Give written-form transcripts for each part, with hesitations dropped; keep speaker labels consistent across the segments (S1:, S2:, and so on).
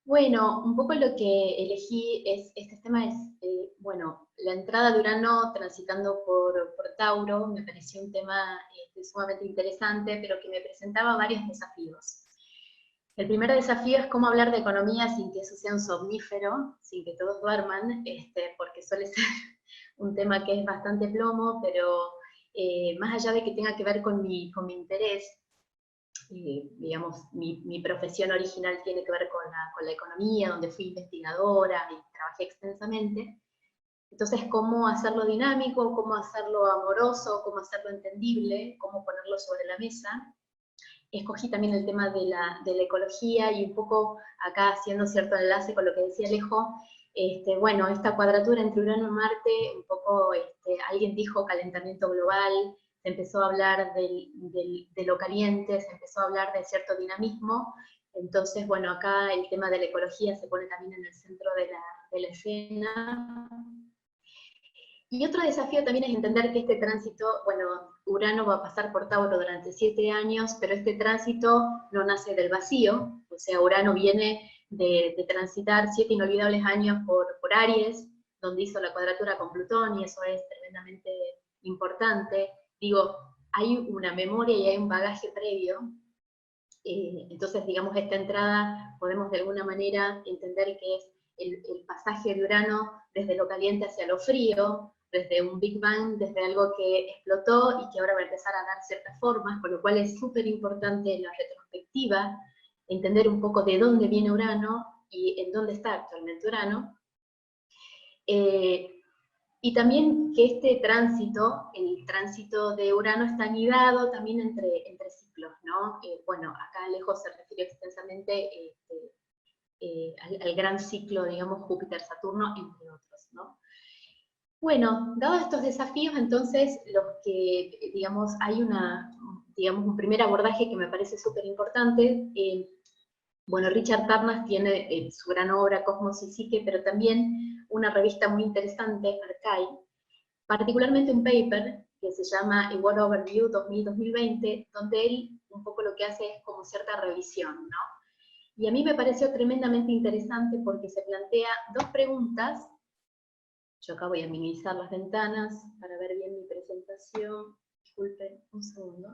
S1: Bueno, un poco lo que elegí es, este tema es, bueno, la entrada de Urano transitando por Tauro, me pareció un tema sumamente interesante, pero que me presentaba varios desafíos. El primer desafío es cómo hablar de economía sin que eso sea un somnífero, sin que todos duerman, porque suele ser un tema que es bastante plomo, pero más allá de que tenga que ver con mi interés, digamos, mi profesión original tiene que ver con la economía, donde fui investigadora y trabajé extensamente. Entonces, cómo hacerlo dinámico, cómo hacerlo amoroso, cómo hacerlo entendible, cómo ponerlo sobre la mesa. Escogí también el tema de la ecología y un poco acá haciendo cierto enlace con lo que decía Alejo, bueno, esta cuadratura entre Urano y Marte, un poco, alguien dijo calentamiento global, se empezó a hablar de lo caliente, se empezó a hablar de cierto dinamismo, entonces, bueno, acá el tema de la ecología se pone también en el centro de la escena. Y otro desafío también es entender que este tránsito, bueno, Urano va a pasar por Tauro durante 7 años, pero este tránsito no nace del vacío, o sea, Urano viene de transitar 7 inolvidables años por Aries, donde hizo la cuadratura con Plutón, y eso es tremendamente importante. Digo, hay una memoria y hay un bagaje previo, entonces, digamos, esta entrada podemos de alguna manera entender que es el pasaje de Urano desde lo caliente hacia lo frío, desde un Big Bang, desde algo que explotó y que ahora va a empezar a dar ciertas formas, con lo cual es súper importante la retrospectiva, entender un poco de dónde viene Urano y en dónde está actualmente Urano. Y también que este tránsito, el tránsito de Urano, está anidado también entre ciclos, ¿no? Bueno, acá lejos se refirió extensamente al gran ciclo, digamos, Júpiter-Saturno, entre otros, ¿no? Bueno, dados estos desafíos, entonces, los que, digamos, hay digamos, un primer abordaje que me parece súper importante. Bueno, Richard Tarnas tiene su gran obra Cosmos y Psique, pero también una revista muy interesante, Arcai, particularmente un paper que se llama A World Overview 2000-2020, donde él un poco lo que hace es como cierta revisión, ¿no? Y a mí me pareció tremendamente interesante porque se plantea dos preguntas. Yo acá voy a minimizar las ventanas para ver bien mi presentación. Disculpen un segundo.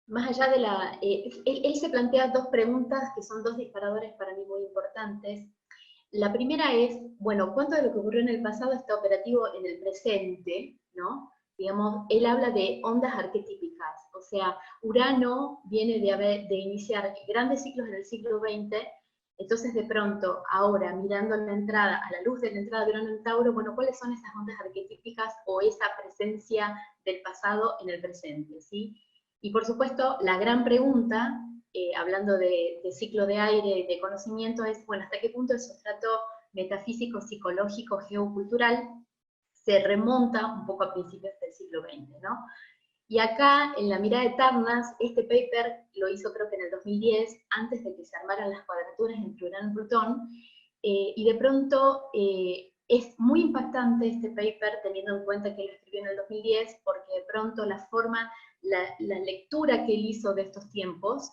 S1: Más allá de él se plantea dos preguntas que son dos disparadores para mí muy importantes. La primera es, bueno, ¿cuánto de lo que ocurrió en el pasado está operativo en el presente? ¿No? Digamos, él habla de ondas arquetípicas, o sea, Urano viene de iniciar grandes ciclos en el siglo XX, entonces de pronto, ahora, mirando la entrada, a la luz de la entrada de Urano en Tauro, bueno, ¿cuáles son esas ondas arquetípicas o esa presencia del pasado en el presente? ¿Sí? Y por supuesto, la gran pregunta, hablando de ciclo de aire y de conocimiento, es, bueno, ¿hasta qué punto el sustrato metafísico, psicológico, geocultural se remonta un poco a principios del siglo XX, ¿no? Y acá, en la mirada de Tarnas, este paper lo hizo creo que en el 2010, antes de que se armaran las cuadraturas entre Urano y Plutón, y de pronto es muy impactante este paper, teniendo en cuenta que él lo escribió en el 2010, porque de pronto la forma, la lectura que él hizo de estos tiempos,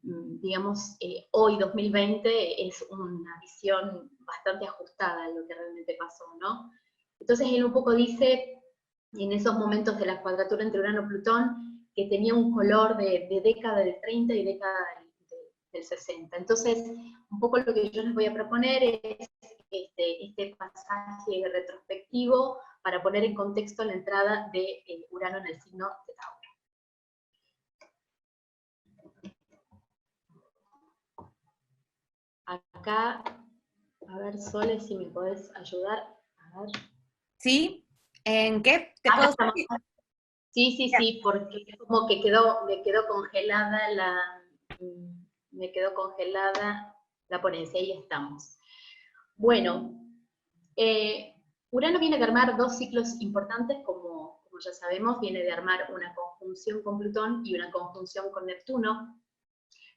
S1: digamos, hoy 2020 es una visión bastante ajustada a lo que realmente pasó, ¿no? Entonces él un poco dice, en esos momentos de la cuadratura entre Urano y Plutón, que tenía un color de década del 30 y década del 60. Entonces, un poco lo que yo les voy a proponer es este pasaje retrospectivo para poner en contexto la entrada de Urano en el signo de Tauro. Acá, a ver, Sole, si me podés ayudar. A ver.
S2: ¿Sí? ¿En qué te puedo seguir?
S1: Sí, porque como que me quedó congelada la ponencia, ahí estamos. Bueno, Urano viene de armar dos ciclos importantes, como ya sabemos, viene de armar una conjunción con Plutón y una conjunción con Neptuno.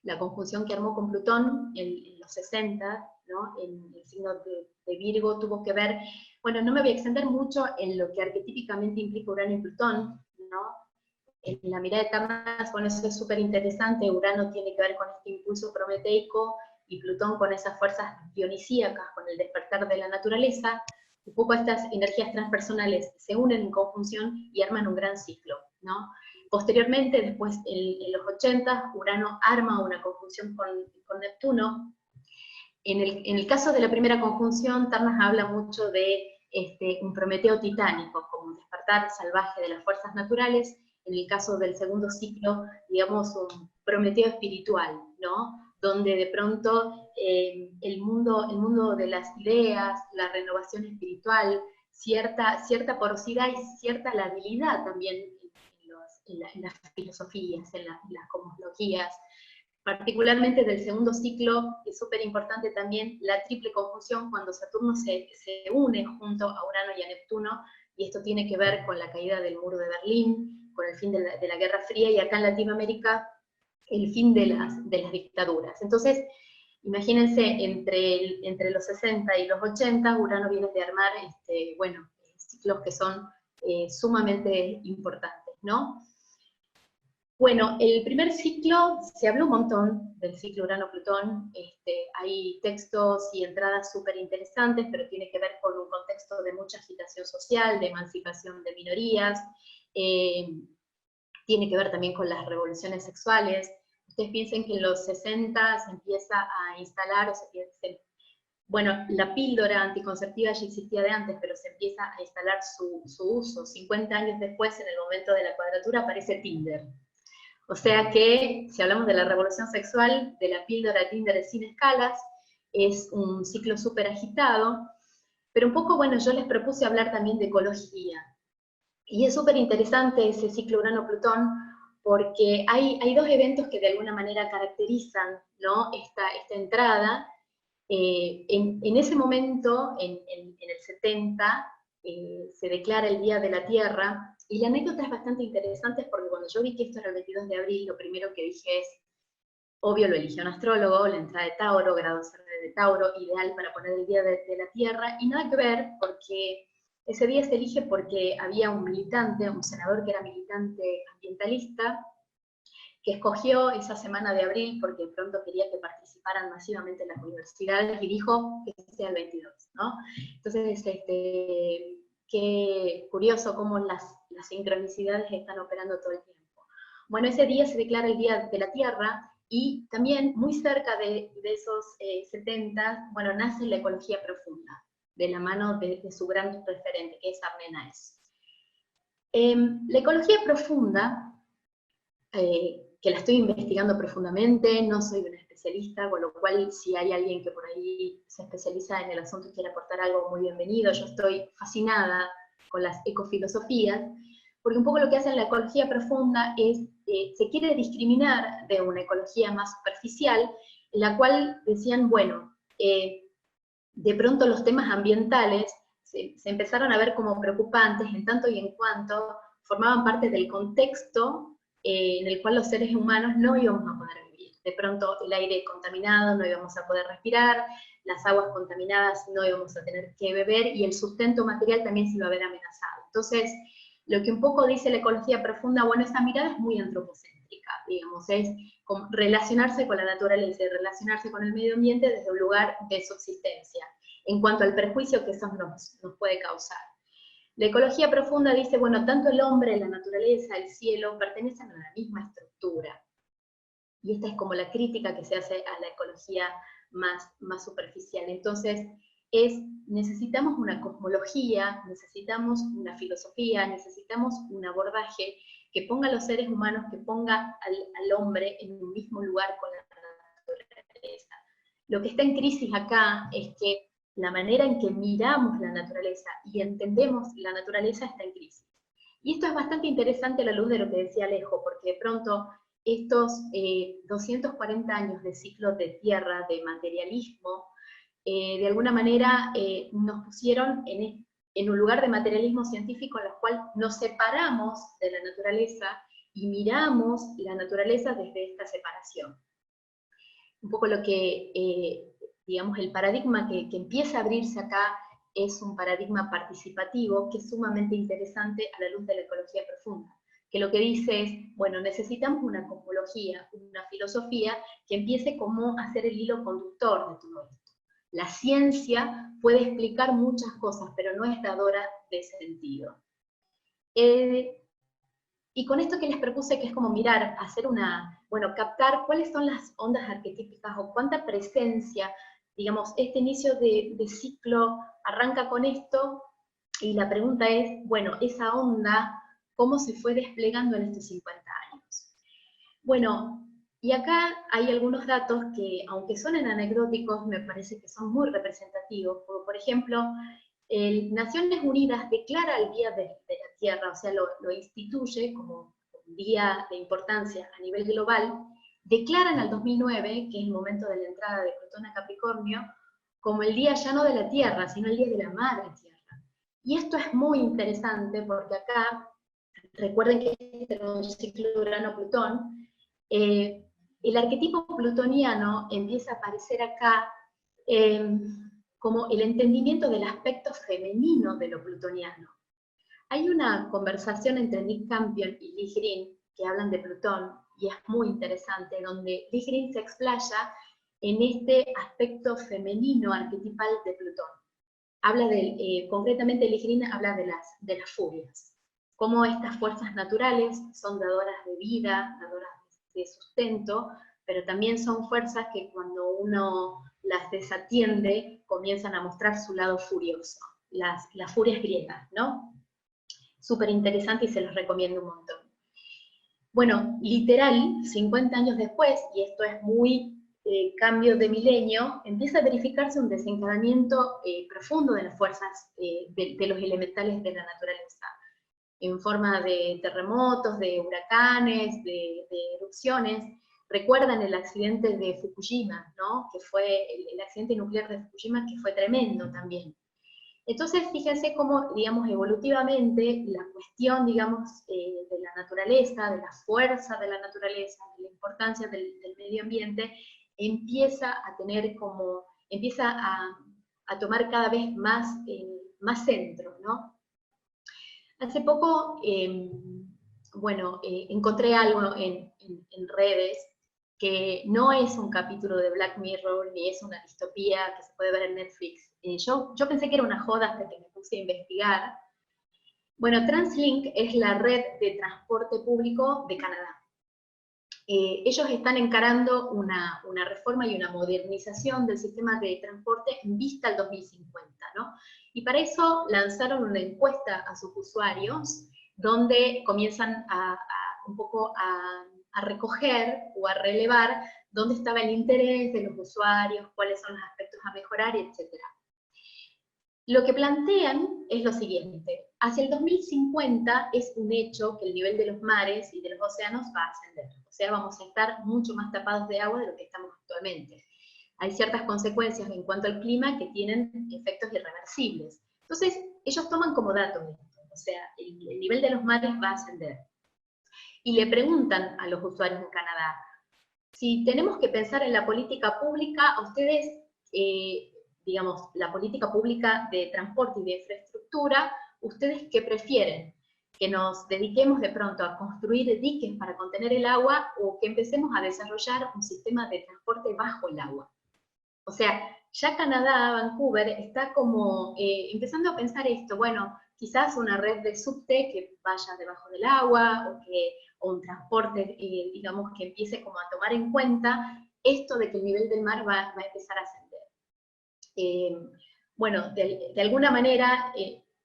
S1: La conjunción que armó con Plutón en los 60, ¿no? En el signo de Virgo, tuvo que ver, bueno, no me voy a extender mucho en lo que arquetípicamente implica Urano y Plutón, ¿no? en la mirada de Tarnas, bueno, eso es súper interesante. Urano tiene que ver con este impulso prometeico y Plutón con esas fuerzas dionisíacas, con el despertar de la naturaleza. Un poco estas energías transpersonales se unen en conjunción y arman un gran ciclo, ¿no? Posteriormente, después en los 80, Urano arma una conjunción con Neptuno. En el caso de la primera conjunción, Tarnas habla mucho de un Prometeo titánico, como un despertar salvaje de las fuerzas naturales. En el caso del segundo ciclo, digamos, un Prometeo espiritual, ¿no? Donde de pronto el mundo de las ideas, la renovación espiritual, cierta porosidad y cierta labilidad también en las filosofías, en las cosmologías, particularmente del segundo ciclo, es súper importante también la triple conjunción cuando Saturno se une junto a Urano y a Neptuno, y esto tiene que ver con la caída del muro de Berlín, con el fin de la Guerra Fría, y acá en Latinoamérica el fin de las dictaduras. Entonces, imagínense, entre los 60 y los 80, Urano viene de armar bueno, ciclos que son sumamente importantes, ¿no? Bueno, el primer ciclo, se habló un montón del ciclo Urano-Plutón, hay textos y entradas súper interesantes, pero tiene que ver con un contexto de mucha agitación social, de emancipación de minorías, tiene que ver también con las revoluciones sexuales. Ustedes piensen que en los 60 se empieza a instalar, bueno, la píldora anticonceptiva ya existía de antes, pero se empieza a instalar su uso. 50 años después, en el momento de la cuadratura, aparece Tinder. O sea que, si hablamos de la revolución sexual, de la píldora Tinder sin escalas, es un ciclo súper agitado, pero un poco, bueno, yo les propuse hablar también de ecología. Y es súper interesante ese ciclo Urano-Plutón, porque hay dos eventos que de alguna manera caracterizan, ¿no?, esta entrada. En ese momento, en el 70, se declara el Día de la Tierra, y la anécdota es bastante interesante porque cuando yo vi que esto era el 22 de abril, lo primero que dije es, obvio lo eligió un astrólogo, la entrada de Tauro, grado 0 de Tauro, ideal para poner el Día de la Tierra, y nada que ver, porque ese día se elige porque había un militante, un senador que era militante ambientalista, que escogió esa semana de abril porque pronto quería que participaran masivamente en las universidades y dijo que sea el 22, ¿no? Entonces, qué curioso cómo las sincronicidades están operando todo el tiempo. Bueno, ese día se declara el Día de la Tierra, y también muy cerca de esos 70, bueno, nace la ecología profunda, de la mano de su gran referente, que es Arne Naess. La ecología profunda, que la estoy investigando profundamente, no soy una especialista, con lo cual si hay alguien que por ahí se especializa en el asunto y quiere aportar algo, muy bienvenido. Yo estoy fascinada con las ecofilosofías, porque un poco lo que hace la ecología profunda es, se quiere discriminar de una ecología más superficial, en la cual decían, bueno, de pronto los temas ambientales se empezaron a ver como preocupantes en tanto y en cuanto formaban parte del contexto en el cual los seres humanos no íbamos a poder vivir. De pronto el aire contaminado no íbamos a poder respirar, las aguas contaminadas no íbamos a tener que beber, y el sustento material también se iba a ver amenazado. Entonces, lo que un poco dice la ecología profunda, bueno, esa mirada es muy antropocéntrica, digamos, es como relacionarse con la naturaleza y relacionarse con el medio ambiente desde un lugar de subsistencia, en cuanto al perjuicio que eso nos puede causar. La ecología profunda dice, bueno, tanto el hombre, la naturaleza, el cielo, pertenecen a la misma estructura. Y esta es como la crítica que se hace a la ecología más superficial. Entonces, necesitamos una cosmología, necesitamos una filosofía, necesitamos un abordaje que ponga a los seres humanos, que ponga al hombre en un mismo lugar con la naturaleza. Lo que está en crisis acá es que la manera en que miramos la naturaleza y entendemos la naturaleza está en crisis. Y esto es bastante interesante a la luz de lo que decía Alejo, porque de pronto estos 240 años de ciclo de tierra, de materialismo, de alguna manera nos pusieron en un lugar de materialismo científico en el cual nos separamos de la naturaleza y miramos la naturaleza desde esta separación. Un poco lo que, digamos, el paradigma que empieza a abrirse acá es un paradigma participativo que es sumamente interesante a la luz de la ecología profunda, que lo que dice es, bueno, necesitamos una cosmología, una filosofía que empiece como a ser el hilo conductor de todo esto. La ciencia puede explicar muchas cosas, pero no es dadora de sentido. Y con esto que les propuse, que es como mirar, hacer captar cuáles son las ondas arquetípicas o cuánta presencia, digamos, este inicio de ciclo arranca con esto, y la pregunta es, bueno, esa onda, ¿cómo se fue desplegando en estos 50 años? Bueno, y acá hay algunos datos que, aunque suenen anecdóticos, me parece que son muy representativos, como por ejemplo, Naciones Unidas declara el Día de la Tierra, o sea, lo instituye como un día de importancia a nivel global, declaran al 2009, que es el momento de la entrada de Plutón a Capricornio, como el día ya no de la Tierra, sino el día de la Madre Tierra. Y esto es muy interesante porque acá, recuerden que este era un ciclo Urano-Plutón, el arquetipo plutoniano empieza a aparecer acá como el entendimiento del aspecto femenino de lo plutoniano. Hay una conversación entre Nick Campion y Lee Green que hablan de Plutón, y es muy interesante, donde Lee Green se explaya en este aspecto femenino arquetipal de Plutón. Habla concretamente Lee Green habla de las furias, cómo estas fuerzas naturales son dadoras de vida, dadoras de sustento, pero también son fuerzas que cuando uno las desatiende comienzan a mostrar su lado furioso, las furias griegas, ¿no? Súper interesante y se los recomiendo un montón. Bueno, literal, 50 años después, y esto es muy cambio de milenio, empieza a verificarse un desencadenamiento profundo de las fuerzas de los elementales de la naturaleza, en forma de terremotos, de huracanes, de erupciones. Recuerdan el accidente de Fukushima, ¿no? Que fue el accidente nuclear de Fukushima, que fue tremendo también. Entonces, fíjense cómo, digamos, evolutivamente, la cuestión, digamos, de la naturaleza, de la fuerza de la naturaleza, de la importancia del medio ambiente, empieza a tener como, empieza a tomar cada vez más, más centro, ¿no? Hace poco, encontré algo en redes que no es un capítulo de Black Mirror, ni es una distopía que se puede ver en Netflix. Yo pensé que era una joda hasta que me puse a investigar. Bueno, TransLink es la red de transporte público de Canadá. Ellos están encarando una reforma y una modernización del sistema de transporte en vista al 2050, ¿no? Y para eso lanzaron una encuesta a sus usuarios, donde comienzan un poco a recoger o a relevar dónde estaba el interés de los usuarios, cuáles son los aspectos a mejorar, etc. Lo que plantean es lo siguiente: hacia el 2050 es un hecho que el nivel de los mares y de los océanos va a ascender. O sea, vamos a estar mucho más tapados de agua de lo que estamos actualmente. Hay ciertas consecuencias en cuanto al clima que tienen efectos irreversibles. Entonces, ellos toman como dato esto, o sea, el nivel de los mares va a ascender. Y le preguntan a los usuarios en Canadá, si tenemos que pensar en la política pública, ustedes, digamos, la política pública de transporte y de infraestructura, ¿ustedes qué prefieren? ¿Que nos dediquemos de pronto a construir diques para contener el agua o que empecemos a desarrollar un sistema de transporte bajo el agua? O sea, ya Canadá, Vancouver, está como empezando a pensar esto, bueno, quizás una red de subte que vaya debajo del agua, o un transporte, digamos, que empiece como a tomar en cuenta esto de que el nivel del mar va a empezar a ascender. Bueno, de alguna manera,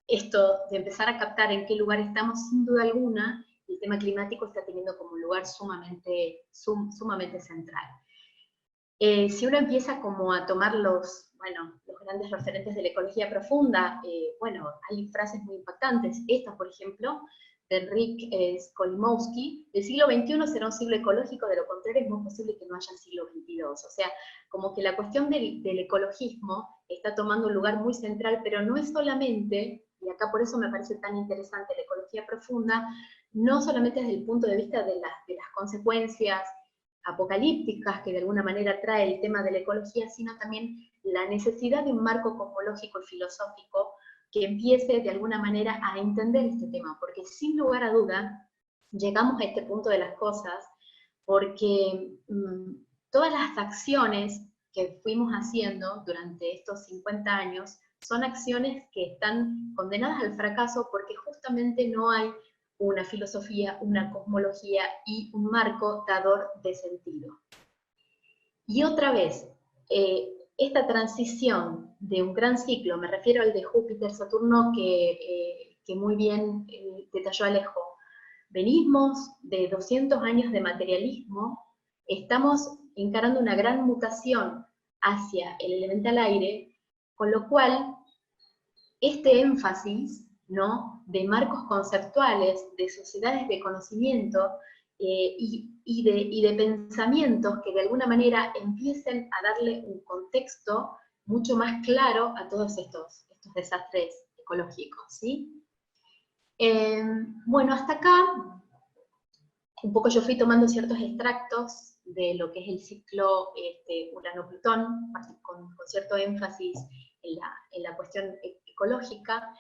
S1: esto de empezar a captar en qué lugar estamos, sin duda alguna, el tema climático está teniendo como un lugar sumamente central. Si uno empieza como a tomar los grandes referentes de la ecología profunda, hay frases muy impactantes. Esta, por ejemplo, de Rick Skolimowski: el siglo XXI será un siglo ecológico, de lo contrario es muy posible que no haya siglo XXII. O sea, como que la cuestión del ecologismo está tomando un lugar muy central, pero no es solamente, y acá por eso me parece tan interesante la ecología profunda, no solamente desde el punto de vista de las consecuencias apocalípticas que de alguna manera trae el tema de la ecología, sino también la necesidad de un marco cosmológico y filosófico que empiece de alguna manera a entender este tema, porque sin lugar a duda, llegamos a este punto de las cosas porque todas las acciones que fuimos haciendo durante estos 50 años son acciones que están condenadas al fracaso porque justamente no hay una filosofía, una cosmología y un marco dador de sentido. Y otra vez, esta transición de un gran ciclo, me refiero al de Júpiter-Saturno que muy bien detalló Alejo, venimos de 200 años de materialismo, estamos encarando una gran mutación hacia el elemental aire, con lo cual este énfasis, ¿no?, de marcos conceptuales, de sociedades de conocimiento y de pensamientos que de alguna manera empiecen a darle un contexto mucho más claro a todos estos desastres ecológicos, ¿sí? Bueno, hasta acá, un poco yo fui tomando ciertos extractos de lo que es el ciclo Urano-Plutón, con cierto énfasis en la cuestión ecológica,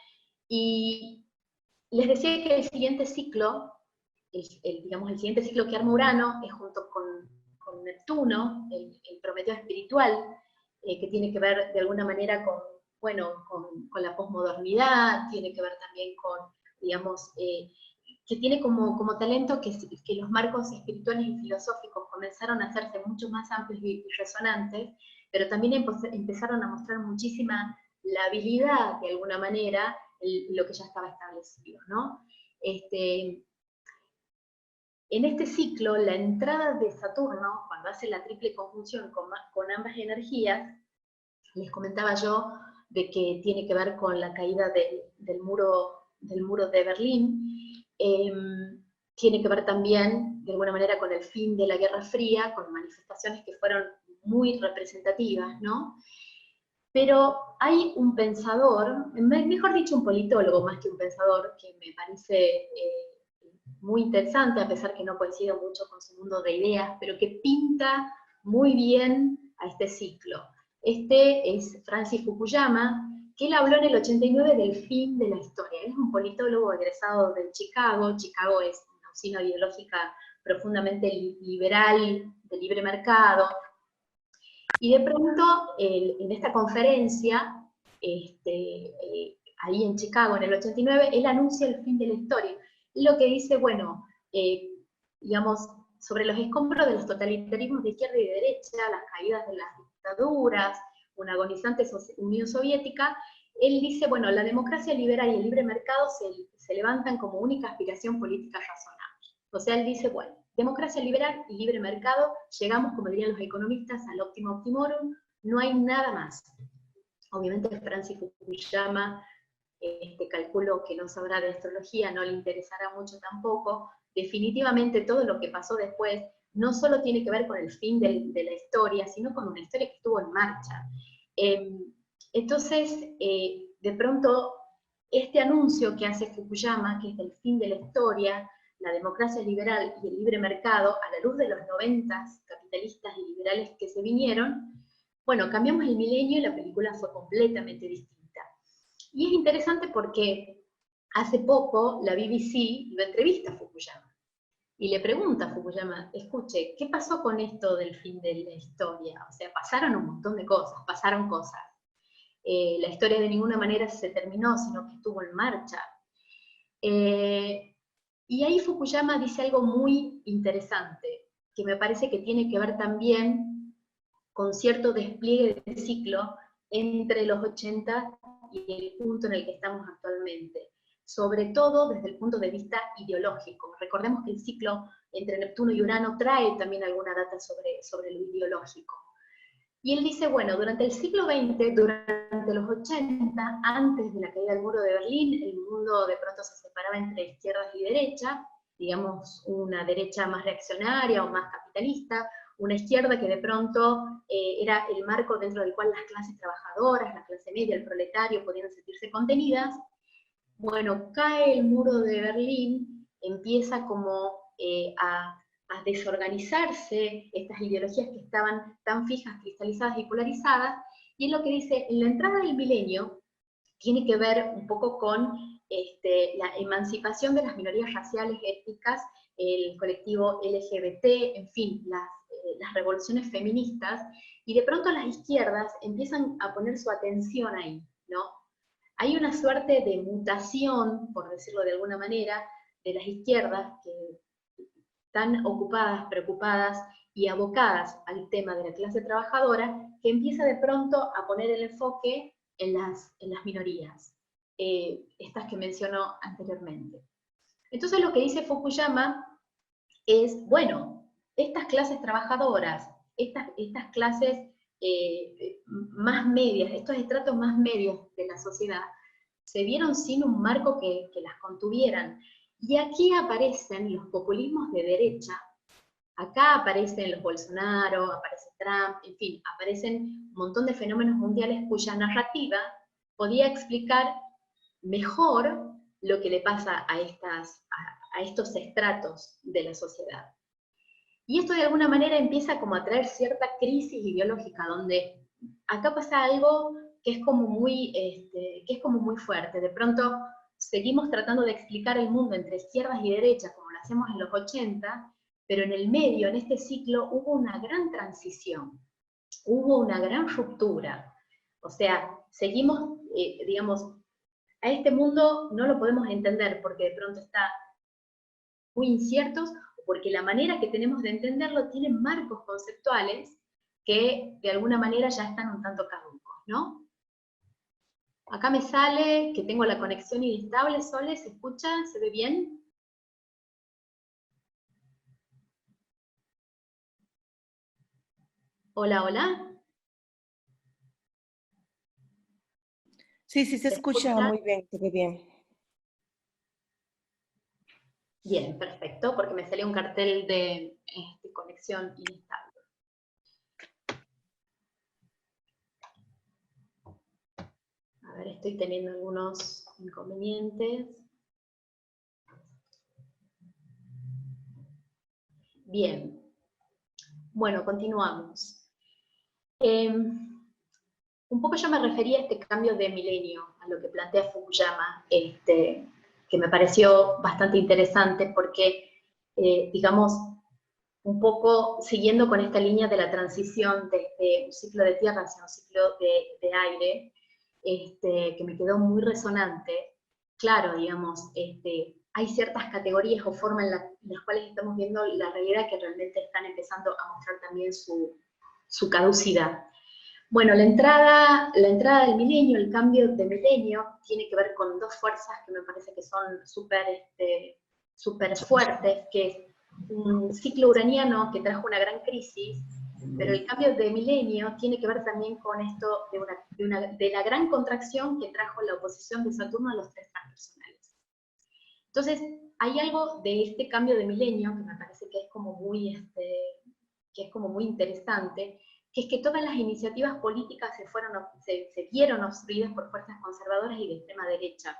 S1: y les decía que el siguiente ciclo, digamos, el siguiente ciclo que arma Urano es junto con Neptuno, el Prometeo espiritual, que tiene que ver de alguna manera con, bueno, con la posmodernidad, tiene que ver también con, digamos, que tiene como talento que los marcos espirituales y filosóficos comenzaron a hacerse mucho más amplios y resonantes, pero también empezaron a mostrar muchísima la habilidad, de alguna manera, lo que ya estaba establecido, ¿no? En este ciclo, la entrada de Saturno, cuando hace la triple conjunción con ambas energías, les comentaba yo de que tiene que ver con la caída del muro de Berlín, tiene que ver también, de alguna manera, con el fin de la Guerra Fría, con manifestaciones que fueron muy representativas, ¿no? Pero hay un pensador, mejor dicho un politólogo más que un pensador, que me parece muy interesante, a pesar que no coincido mucho con su mundo de ideas, pero que pinta muy bien a este ciclo. Este es Francis Fukuyama, que él habló en el 89 del fin de la historia. Él es un politólogo egresado de Chicago. Chicago es una usina ideológica profundamente liberal, de libre mercado, y de pronto, en esta conferencia, ahí en Chicago en el 89, él anuncia el fin de la historia. Y lo que dice, bueno, digamos, sobre los escombros de los totalitarismos de izquierda y de derecha, las caídas de las dictaduras, una agonizante Unión Soviética, él dice, bueno, la democracia liberal y el libre mercado se levantan como única aspiración política razonable. O sea, él dice, bueno, democracia liberal y libre mercado, llegamos, como dirían los economistas, al óptimo optimorum, no hay nada más. Obviamente Francis Fukuyama, calculo que no sabrá de astrología, no le interesará mucho tampoco. Definitivamente todo lo que pasó después no solo tiene que ver con el fin de la historia, sino con una historia que estuvo en marcha. Entonces, de pronto, este anuncio que hace Fukuyama, que es el fin de la historia, la democracia liberal y el libre mercado, a la luz de los 90s capitalistas y liberales que se vinieron, bueno, cambiamos el milenio y la película fue completamente distinta. Y es interesante porque hace poco la BBC lo entrevista a Fukuyama y le pregunta a Fukuyama, escuche, ¿qué pasó con esto del fin de la historia? O sea, pasaron un montón de cosas, pasaron cosas. La historia de ninguna manera se terminó, sino que estuvo en marcha. Y ahí Fukuyama dice algo muy interesante, que me parece que tiene que ver también con cierto despliegue de ciclo entre los 80 y el punto en el que estamos actualmente, sobre todo desde el punto de vista ideológico. Recordemos que el ciclo entre Neptuno y Urano trae también alguna data sobre lo ideológico. Y él dice, bueno, durante el siglo XX, durante los 80, antes de la caída del muro de Berlín, el mundo de pronto se separaba entre izquierdas y derecha, digamos una derecha más reaccionaria o más capitalista, una izquierda que de pronto era el marco dentro del cual las clases trabajadoras, la clase media, el proletario podían sentirse contenidas. Bueno, cae el muro de Berlín, empieza como a desorganizarse estas ideologías que estaban tan fijas, cristalizadas y polarizadas, y es lo que dice, en la entrada del milenio tiene que ver un poco con la emancipación de las minorías raciales, étnicas, el colectivo LGBT, en fin, las revoluciones feministas, y de pronto las izquierdas empiezan a poner su atención ahí, ¿no? Hay una suerte de mutación, por decirlo de alguna manera, de las izquierdas que están ocupadas, preocupadas y abocadas al tema de la clase trabajadora, que empieza de pronto a poner el enfoque en las minorías, estas que mencionó anteriormente. Entonces lo que dice Fukuyama es, bueno, estas clases trabajadoras, estas clases más medias, estos estratos más medios de la sociedad, se vieron sin un marco que las contuvieran. Y aquí aparecen los populismos de derecha, acá aparecen los Bolsonaro, aparece Trump, en fin, aparecen un montón de fenómenos mundiales cuya narrativa podía explicar mejor lo que le pasa a estos estratos de la sociedad. Y esto de alguna manera empieza como a traer cierta crisis ideológica, donde acá pasa algo que es como muy fuerte. De pronto seguimos tratando de explicar el mundo entre izquierdas y derechas, como lo hacemos en los 80, pero en el medio, en este ciclo, hubo una gran transición, hubo una gran ruptura. O sea, seguimos, digamos, a este mundo no lo podemos entender porque de pronto está muy inciertos, o porque la manera que tenemos de entenderlo tiene marcos conceptuales que de alguna manera ya están un tanto caducos, ¿no? Acá me sale que tengo la conexión inestable. Sole, ¿se escucha? ¿Se ve bien? Hola, hola.
S3: Sí, sí, se escucha muy bien, se ve bien.
S1: Bien, perfecto, porque me salió un cartel de conexión inestable. A ver, estoy teniendo algunos inconvenientes. Bien. Bueno, continuamos. Un poco yo me refería a este cambio de milenio, a lo que plantea Fukuyama, que me pareció bastante interesante porque, digamos, un poco siguiendo con esta línea de la transición desde un ciclo de tierra hacia un ciclo de aire, que me quedó muy resonante. Claro, digamos, hay ciertas categorías o formas en las cuales estamos viendo la realidad que realmente están empezando a mostrar también su caducidad. Bueno, la entrada del milenio, el cambio de milenio, tiene que ver con dos fuerzas que me parece que son súper fuertes, que es un ciclo uraniano que trajo una gran crisis, pero el cambio de milenio tiene que ver también con esto de la gran contracción que trajo la oposición de Saturno a los tres transpersonales. Entonces, hay algo de este cambio de milenio que me parece que es como muy interesante, que es que todas las iniciativas políticas se vieron obstruidas por fuerzas conservadoras y de extrema derecha.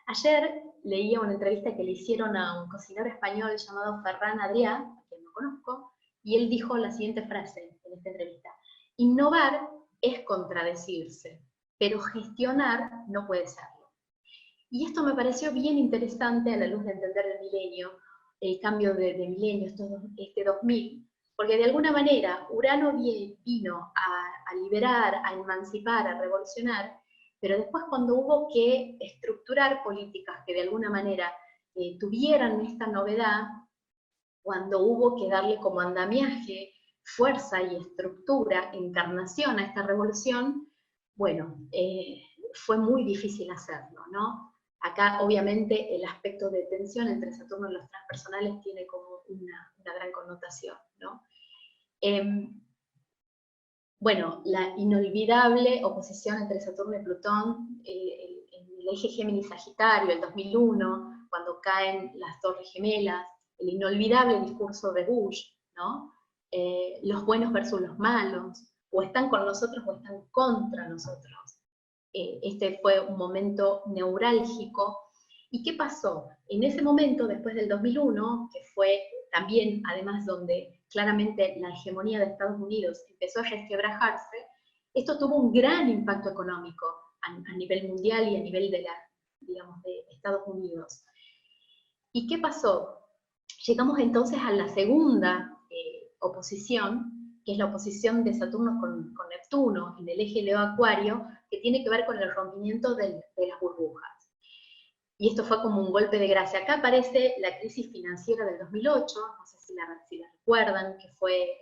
S1: Ayer leía una entrevista que le hicieron a un cocinero español llamado Ferran Adrià, a quien no conozco, y él dijo la siguiente frase en esta entrevista: innovar es contradecirse, pero gestionar no puede serlo. Y esto me pareció bien interesante a la luz de entender el milenio, el cambio de milenio, este 2000, porque de alguna manera Urano vino a liberar, a emancipar, a revolucionar, pero después cuando hubo que estructurar políticas que de alguna manera tuvieran esta novedad, cuando hubo que darle como andamiaje, fuerza y estructura, encarnación a esta revolución, bueno, fue muy difícil hacerlo, ¿no? Acá, obviamente, el aspecto de tensión entre Saturno y los transpersonales tiene como una gran connotación, ¿no? Bueno, la inolvidable oposición entre Saturno y Plutón, en el eje Géminis-Sagitario, el 2001, cuando caen las Torres Gemelas, el inolvidable discurso de Bush, ¿no? Los buenos versus los malos, o están con nosotros o están contra nosotros. Este fue un momento neurálgico. ¿Y qué pasó? En ese momento, después del 2001, que fue también, además, donde claramente la hegemonía de Estados Unidos empezó a resquebrajarse, esto tuvo un gran impacto económico a nivel mundial y a nivel digamos, de Estados Unidos. ¿Y qué pasó? Llegamos entonces a la segunda oposición, que es la oposición de Saturno con Neptuno, en el eje Leo-Acuario, que tiene que ver con el rompimiento de las burbujas. Y esto fue como un golpe de gracia. Acá aparece la crisis financiera del 2008, no sé si la recuerdan, que fue,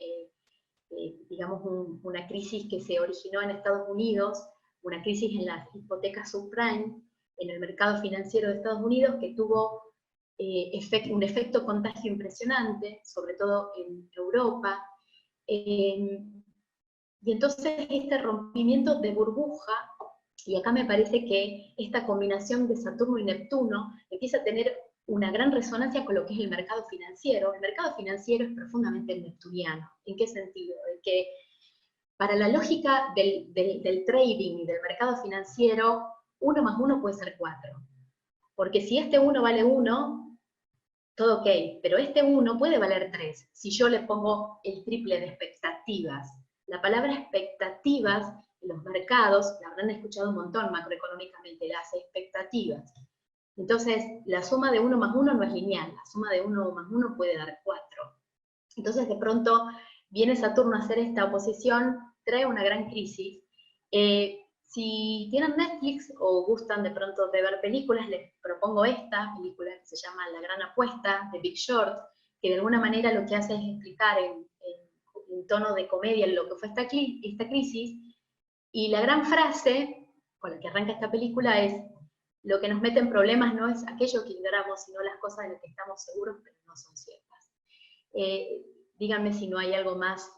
S1: digamos, una crisis que se originó en Estados Unidos, una crisis en las hipotecas subprime, en el mercado financiero de Estados Unidos, que tuvo un efecto contagio impresionante, sobre todo en Europa. Y entonces este rompimiento de burbuja, y acá me parece que esta combinación de Saturno y Neptuno empieza a tener una gran resonancia con lo que es el mercado financiero. El mercado financiero es profundamente neptuniano. ¿En qué sentido? De que para la lógica del trading y del mercado financiero, 1 más 1 puede ser 4. Porque si este 1 vale 1, todo ok, pero este 1 puede valer 3, si yo le pongo el triple de expectativas. La palabra expectativas en los mercados, la habrán escuchado un montón macroeconómicamente, las expectativas. Entonces, la suma de 1 más 1 no es lineal, la suma de 1 más 1 puede dar 4. Entonces, de pronto, viene Saturno a hacer esta oposición, trae una gran crisis. Si tienen Netflix o gustan de pronto de ver películas, les propongo esta película que se llama La Gran Apuesta, de Big Short, que de alguna manera lo que hace es explicar en tono de comedia lo que fue esta crisis, y la gran frase con la que arranca esta película es: lo que nos mete en problemas no es aquello que ignoramos, sino las cosas de las que estamos seguros pero no son ciertas. Díganme si no hay algo más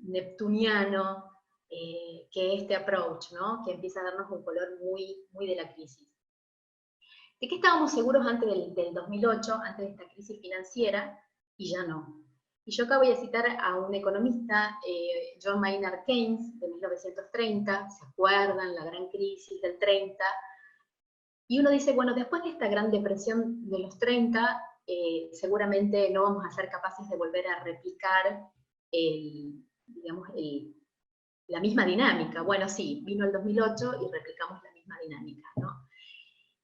S1: neptuniano que este approach, ¿no? Que empieza a darnos un color muy, muy de la crisis. ¿De qué estábamos seguros antes del 2008, antes de esta crisis financiera? Y ya no. Y yo acá voy a citar a un economista, John Maynard Keynes, de 1930, ¿se acuerdan? La gran crisis del 30. Y uno dice, bueno, después de esta gran depresión de los 30, seguramente no vamos a ser capaces de volver a replicar la misma dinámica. Bueno, sí, vino el 2008 y replicamos la misma dinámica, ¿no?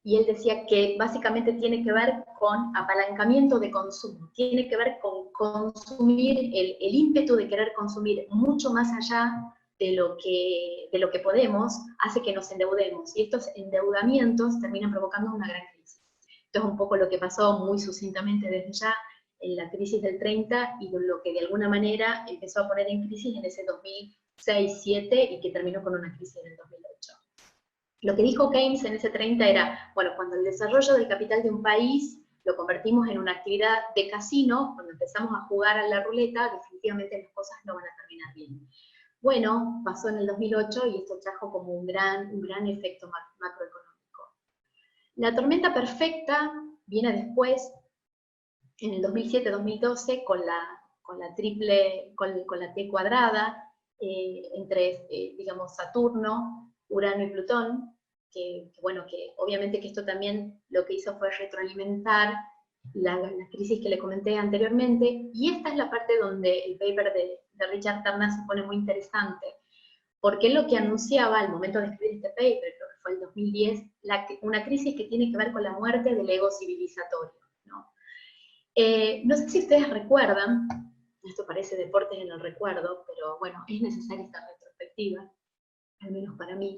S1: Y él decía que básicamente tiene que ver con apalancamiento de consumo, tiene que ver con consumir, el ímpetu de querer consumir mucho más allá de lo que podemos, hace que nos endeudemos, y estos endeudamientos terminan provocando una gran crisis. Esto es un poco lo que pasó muy sucintamente desde ya en la crisis del 30, y lo que de alguna manera empezó a poner en crisis en ese 2006-2007, y que terminó con una crisis en el 2008. Lo que dijo Keynes en ese 30 era, bueno, cuando el desarrollo del capital de un país lo convertimos en una actividad de casino, cuando empezamos a jugar a la ruleta, definitivamente las cosas no van a terminar bien. Bueno, pasó en el 2008 y esto trajo como un gran efecto macroeconómico. La tormenta perfecta viene después, en el 2007-2012, con la T cuadrada, entre, digamos, Saturno, Urano y Plutón, que obviamente que esto también lo que hizo fue retroalimentar la crisis que le comenté anteriormente, y esta es la parte donde el paper de Richard Ternant se pone muy interesante, porque él lo que anunciaba al momento de escribir este paper, creo que fue el 2010, una crisis que tiene que ver con la muerte del ego civilizatorio, ¿no? No sé si ustedes recuerdan, esto parece deportes en el recuerdo, pero bueno, es necesaria esta retrospectiva, al menos para mí,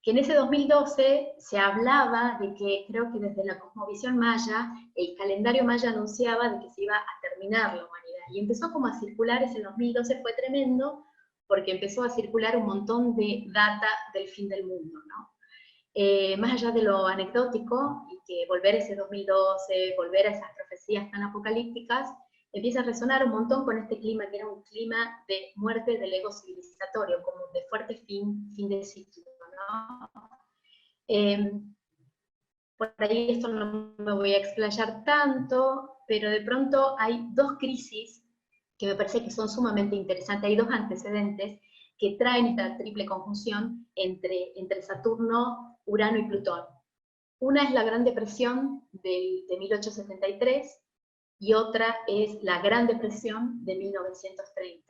S1: que en ese 2012 se hablaba de que, creo que desde la cosmovisión maya, el calendario maya anunciaba de que se iba a terminar la humanidad, y empezó como a circular, ese 2012 fue tremendo, porque empezó a circular un montón de data del fin del mundo, ¿no? Más allá de lo anecdótico, y que volver a ese 2012, volver a esas profecías tan apocalípticas, empieza a resonar un montón con este clima, que era un clima de muerte del ego civilizatorio, como de fuerte fin de ciclo, ¿no? Por ahí esto no me voy a explayar tanto, pero de pronto hay dos crisis que me parece que son sumamente interesantes, hay dos antecedentes que traen esta triple conjunción entre Saturno, Urano y Plutón. Una es la Gran Depresión de 1873, y otra es la Gran Depresión de 1930.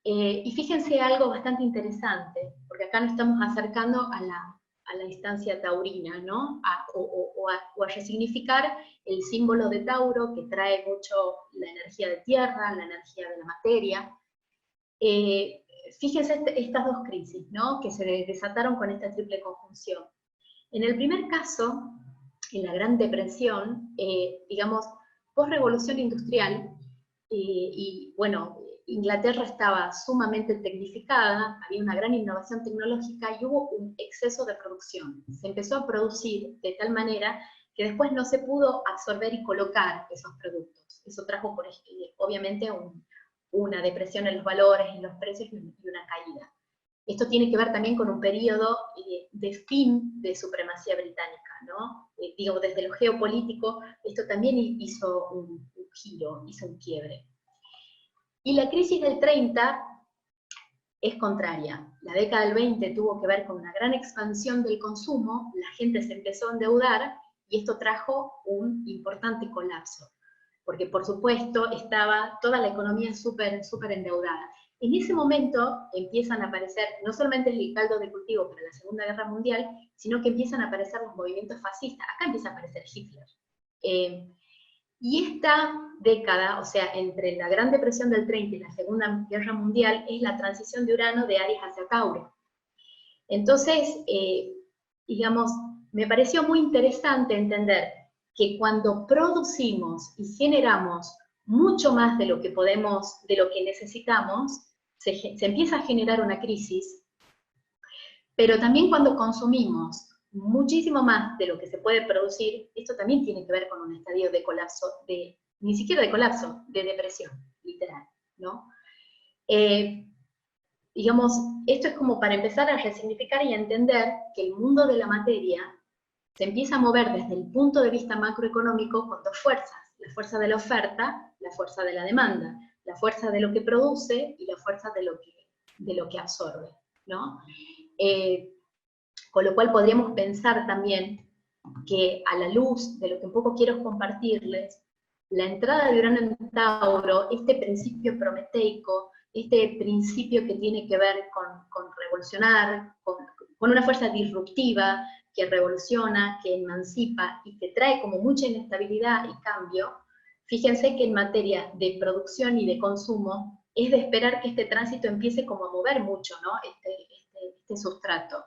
S1: Y fíjense algo bastante interesante, porque acá nos estamos acercando a a la instancia taurina, ¿no? O a resignificar el símbolo de Tauro, que trae mucho la energía de tierra, la energía de la materia. Fíjense estas dos crisis, ¿no? Que se desataron con esta triple conjunción. En el primer caso, en la Gran Depresión, digamos, post-revolución industrial, y bueno, Inglaterra estaba sumamente tecnificada, había una gran innovación tecnológica y hubo un exceso de producción. Se empezó a producir de tal manera que después no se pudo absorber y colocar esos productos. Eso trajo, obviamente, una depresión en los valores, en los precios y una caída. Esto tiene que ver también con un periodo de fin de supremacía británica, ¿no? Digo, desde lo geopolítico, esto también hizo un giro, hizo un quiebre. Y la crisis del 30 es contraria. La década del 20 tuvo que ver con una gran expansión del consumo, la gente se empezó a endeudar, y esto trajo un importante colapso, porque por supuesto estaba toda la economía súper endeudada. En ese momento empiezan a aparecer, no solamente el caldo de cultivo para la Segunda Guerra Mundial, sino que empiezan a aparecer los movimientos fascistas. Acá empieza a aparecer Hitler. Y esta década, o sea, entre la Gran Depresión del 30 y la Segunda Guerra Mundial, es la transición de Urano de Aries hacia Tauro. Entonces, digamos, me pareció muy interesante entender que cuando producimos y generamos mucho más de lo que podemos, de lo que necesitamos, se empieza a generar una crisis, pero también cuando consumimos muchísimo más de lo que se puede producir, esto también tiene que ver con un estadio de colapso, ni siquiera de colapso, de depresión, literal, ¿no? Digamos, esto es como para empezar a resignificar y a entender que el mundo de la materia se empieza a mover desde el punto de vista macroeconómico con dos fuerzas: la fuerza de la oferta, la fuerza de la demanda, la fuerza de lo que produce y la fuerza de lo que absorbe, ¿no? Con lo cual podríamos pensar también que, a la luz de lo que un poco quiero compartirles, la entrada de Urano en Tauro, este principio prometeico, este principio que tiene que ver con revolucionar, con una fuerza disruptiva que revoluciona, que emancipa y que trae como mucha inestabilidad y cambio, fíjense que en materia de producción y de consumo es de esperar que este tránsito empiece como a mover mucho, ¿no? este sustrato.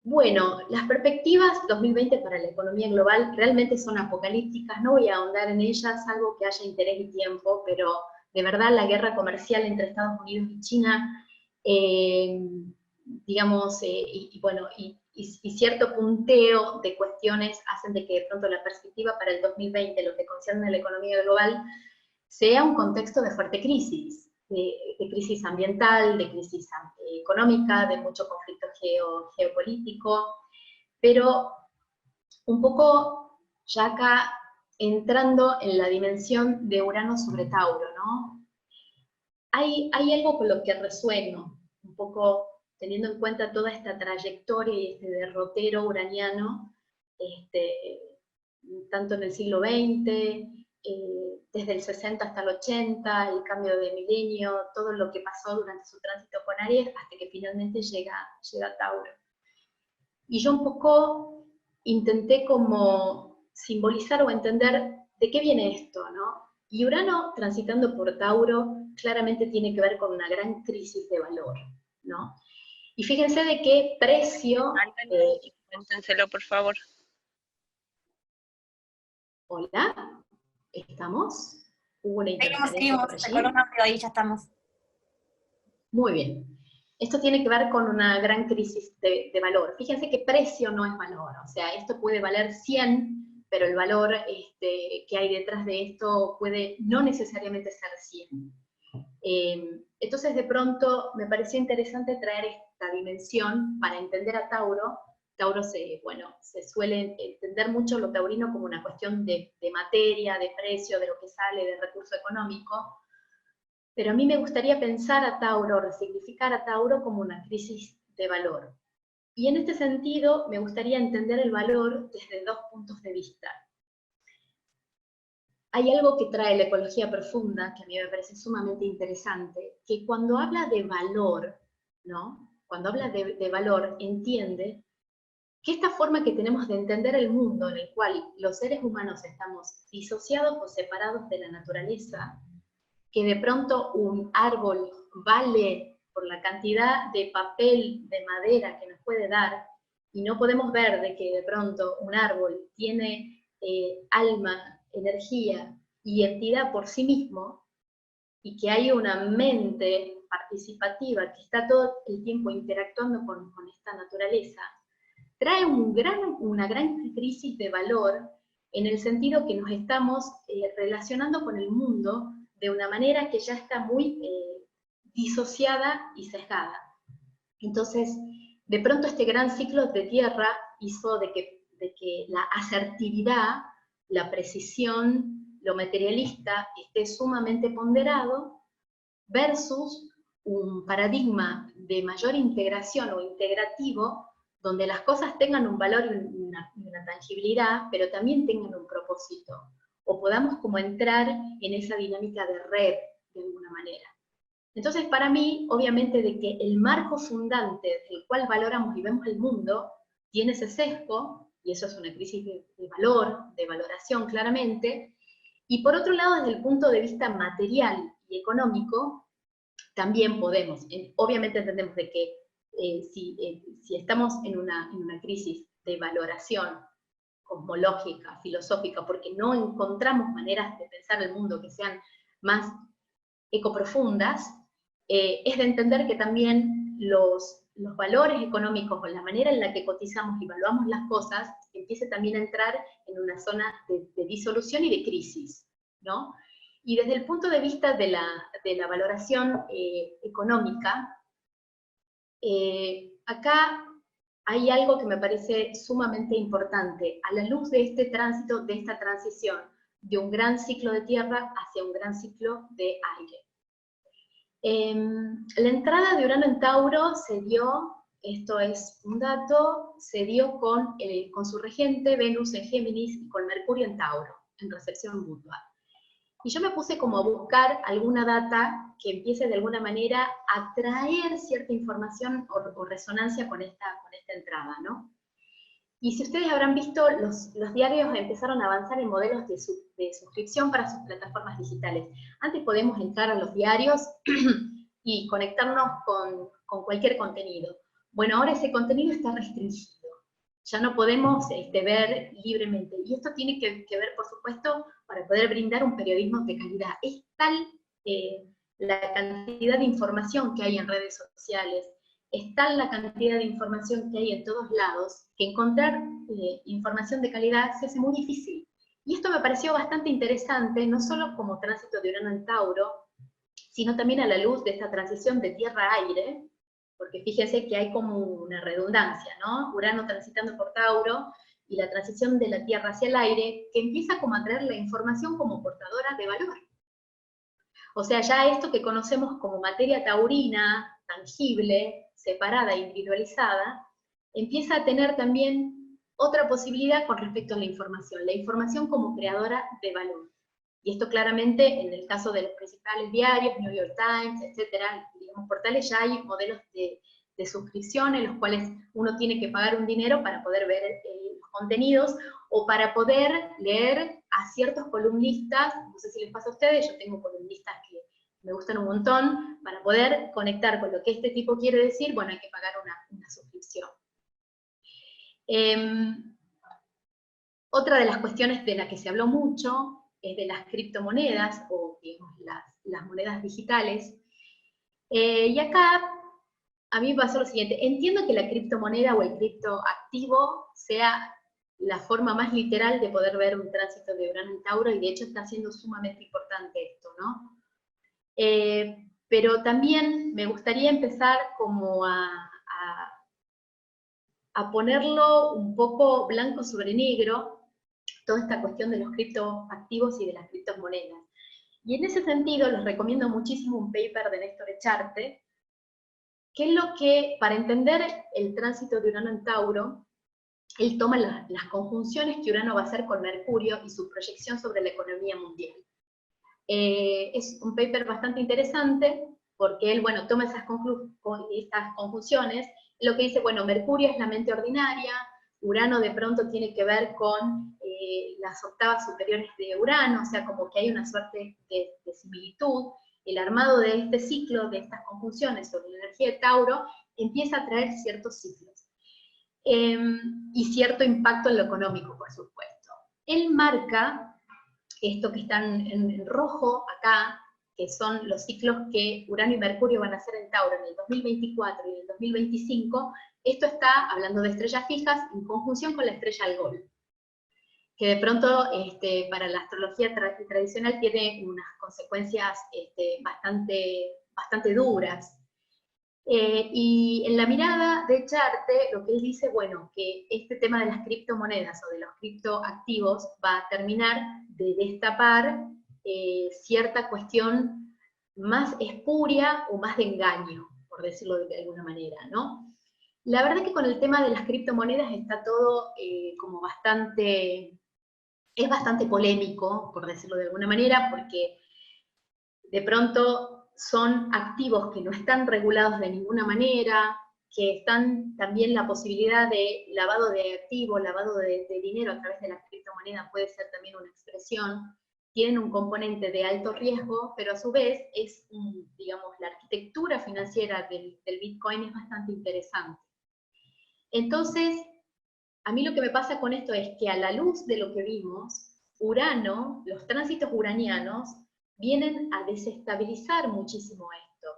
S1: Bueno, las perspectivas 2020 para la economía global realmente son apocalípticas, no voy a ahondar en ellas, salvo que haya interés y tiempo, pero de verdad la guerra comercial entre Estados Unidos y China, digamos, y cierto punteo de cuestiones hacen de que de pronto la perspectiva para el 2020, lo que concierne a la economía global, sea un contexto de fuerte crisis. De crisis ambiental, de crisis económica, de mucho conflicto geopolítico, pero un poco ya acá entrando en la dimensión de Urano sobre Tauro, ¿no? Hay algo con lo que resueno, un poco teniendo en cuenta toda esta trayectoria y este derrotero uraniano, tanto en el siglo XX, desde el 60 hasta el 80, el cambio de milenio, todo lo que pasó durante su tránsito con Aries, hasta que finalmente llega a Tauro. Y yo un poco intenté como simbolizar o entender de qué viene esto, ¿no? Y Urano, transitando por Tauro, claramente tiene que ver con una gran crisis de valor, ¿no? Y fíjense de qué precio...
S4: Cuéntenselo, por favor.
S1: Hola. ¿Estamos? ¿Hubo una interferencia por allí?
S2: Se coló un audio y ya estamos.
S1: Muy bien. Esto tiene que ver con una gran crisis de valor. Fíjense que precio no es valor. O sea, esto puede valer 100, pero el valor que hay detrás de esto puede no necesariamente ser 100. Entonces, de pronto, me pareció interesante traer esta dimensión para entender a Tauro. Tauro se suele entender mucho lo taurino como una cuestión de materia, de precio, de lo que sale, de recurso económico, pero a mí me gustaría pensar a Tauro, resignificar a Tauro como una crisis de valor. Y en este sentido, me gustaría entender el valor desde dos puntos de vista. Hay algo que trae la ecología profunda, que a mí me parece sumamente interesante, que cuando habla de valor, ¿no? cuando habla de valor, entiende que esta forma que tenemos de entender el mundo, en el cual los seres humanos estamos disociados o separados de la naturaleza, que de pronto un árbol vale por la cantidad de papel, de madera que nos puede dar, y no podemos ver de que de pronto un árbol tiene alma, energía y entidad por sí mismo, y que hay una mente participativa que está todo el tiempo interactuando con esta naturaleza, trae una gran crisis de valor en el sentido que nos estamos relacionando con el mundo de una manera que ya está muy disociada y sesgada. Entonces, de pronto este gran ciclo de tierra hizo de que la asertividad, la precisión, lo materialista esté sumamente ponderado versus un paradigma de mayor integración o integrativo, donde las cosas tengan un valor y una tangibilidad, pero también tengan un propósito, o podamos como entrar en esa dinámica de red, de alguna manera. Entonces, para mí, obviamente, de que el marco fundante del cual valoramos y vemos el mundo, tiene ese sesgo, y eso es una crisis de valor, de valoración claramente, y por otro lado, desde el punto de vista material y económico, también podemos, obviamente entendemos de que si estamos en una crisis de valoración cosmológica, filosófica, porque no encontramos maneras de pensar el mundo que sean más ecoprofundas, es de entender que también los valores económicos o la manera en la que cotizamos y evaluamos las cosas empiece también a entrar en una zona de disolución y de crisis, ¿no? Y desde el punto de vista de la valoración económica, acá hay algo que me parece sumamente importante, a la luz de este tránsito, de esta transición, de un gran ciclo de tierra hacia un gran ciclo de aire. La entrada de Urano en Tauro se dio, esto es un dato, se dio con su regente Venus en Géminis y con Mercurio en Tauro, en recepción mutua. Y yo me puse como a buscar alguna data que empiece de alguna manera a traer cierta información o resonancia con esta entrada, ¿no? Y si ustedes habrán visto, los diarios empezaron a avanzar en modelos de suscripción para sus plataformas digitales. Antes podemos entrar a los diarios y conectarnos con cualquier contenido. Bueno, ahora ese contenido está restringido. Ya no podemos ver libremente. Y esto tiene que ver, por supuesto, para poder brindar un periodismo de calidad. Es tal la cantidad de información que hay en redes sociales, es tal la cantidad de información que hay en todos lados, que encontrar información de calidad se hace muy difícil. Y esto me pareció bastante interesante, no solo como tránsito de Urano en Tauro, sino también a la luz de esta transición de tierra-aire, porque fíjense que hay como una redundancia, ¿no? Urano transitando por Tauro, y la transición de la tierra hacia el aire, que empieza como a traer la información como portadora de valor. O sea, ya esto que conocemos como materia taurina, tangible, separada, individualizada, empieza a tener también otra posibilidad con respecto a la información como creadora de valor. Y esto claramente, en el caso de los principales diarios, New York Times, etcétera, digamos, portales, ya hay modelos de suscripción en los cuales uno tiene que pagar un dinero para poder ver los contenidos, o para poder leer a ciertos columnistas. No sé si les pasa a ustedes, yo tengo columnistas que me gustan un montón, para poder conectar con lo que este tipo quiere decir, bueno, hay que pagar una suscripción. Otra de las cuestiones de la que se habló mucho es de las criptomonedas, o digamos, las monedas digitales. Y acá, a mí me pasó lo siguiente: entiendo que la criptomoneda o el criptoactivo sea la forma más literal de poder ver un tránsito de Urano en Tauro, y de hecho está siendo sumamente importante esto, ¿no? Pero también me gustaría empezar como a ponerlo un poco blanco sobre negro, toda esta cuestión de los criptoactivos y de las criptomonedas. Y en ese sentido les recomiendo muchísimo un paper de Néstor Echarte, que es lo que, para entender el tránsito de Urano en Tauro, él toma las conjunciones que Urano va a hacer con Mercurio y su proyección sobre la economía mundial. Es un paper bastante interesante, porque él, bueno, toma esas conjunciones, lo que dice, bueno, Mercurio es la mente ordinaria, Urano de pronto tiene que ver con las octavas superiores de Urano, o sea, como que hay una suerte de similitud. El armado de este ciclo, de estas conjunciones sobre la energía de Tauro, empieza a traer ciertos ciclos. Y cierto impacto en lo económico, por supuesto. Él marca esto que están en rojo acá, que son los ciclos que Urano y Mercurio van a hacer en Tauro en el 2024 y en el 2025. Esto está, hablando de estrellas fijas, en conjunción con la estrella Algol, que de pronto para la astrología tradicional tiene unas consecuencias bastante duras. Y en la mirada de Charte, lo que él dice, bueno, que este tema de las criptomonedas o de los criptoactivos va a terminar de destapar cierta cuestión más espuria o más de engaño, por decirlo de alguna manera, ¿no? La verdad que con el tema de las criptomonedas está todo como es bastante polémico, por decirlo de alguna manera, porque de pronto son activos que no están regulados de ninguna manera, que están también la posibilidad de lavado de activos, lavado de dinero a través de la criptomoneda puede ser también una expresión, tienen un componente de alto riesgo, pero a su vez es, digamos, la arquitectura financiera del Bitcoin es bastante interesante. Entonces, a mí lo que me pasa con esto es que a la luz de lo que vimos, Urano, los tránsitos uranianos, vienen a desestabilizar muchísimo esto.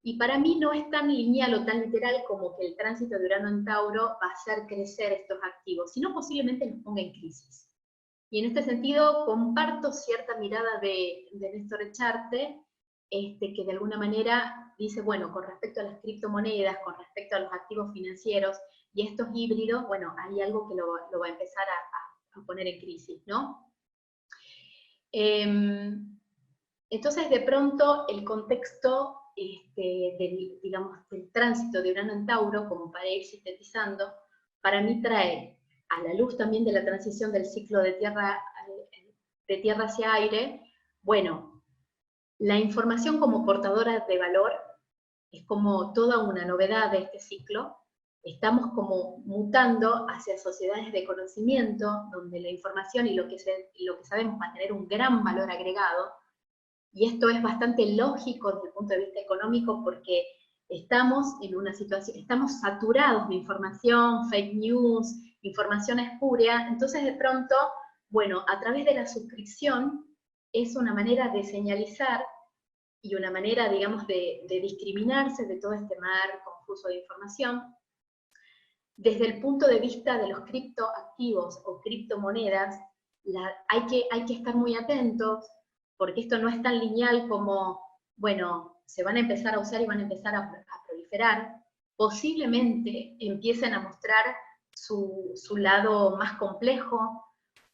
S1: Y para mí no es tan lineal o tan literal como que el tránsito de Urano en Tauro va a hacer crecer estos activos, sino posiblemente los ponga en crisis. Y en este sentido comparto cierta mirada de Néstor Echarte, que de alguna manera dice, bueno, con respecto a las criptomonedas, con respecto a los activos financieros y estos híbridos, bueno, hay algo que lo va a empezar a poner en crisis, ¿no? Entonces, de pronto, el contexto del tránsito de Urano en Tauro, como para ir sintetizando, para mí trae a la luz también de la transición del ciclo de tierra hacia aire, bueno, la información como portadora de valor es como toda una novedad de este ciclo. Estamos como mutando hacia sociedades de conocimiento, donde la información y lo que sabemos va a tener un gran valor agregado, y esto es bastante lógico desde el punto de vista económico, porque estamos en una situación, estamos saturados de información, fake news, información espuria, entonces de pronto, bueno, a través de la suscripción, es una manera de señalizar, y una manera, digamos, de discriminarse de todo este mar confuso de información. Desde el punto de vista de los criptoactivos o criptomonedas, hay que estar muy atentos, porque esto no es tan lineal como, bueno, se van a empezar a usar y van a empezar a proliferar. Posiblemente empiecen a mostrar su lado más complejo,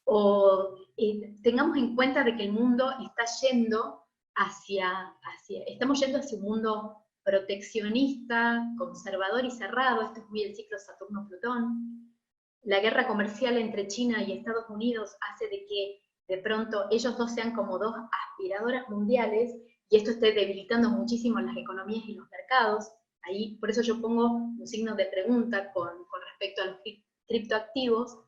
S1: o tengamos en cuenta de que el mundo está yendo estamos yendo hacia un mundo proteccionista, conservador y cerrado. Esto es muy el ciclo Saturno-Plutón. La guerra comercial entre China y Estados Unidos hace de que de pronto ellos dos sean como dos aspiradoras mundiales, y esto esté debilitando muchísimo las economías y los mercados. Ahí, por eso yo pongo un signo de pregunta con respecto a los criptoactivos.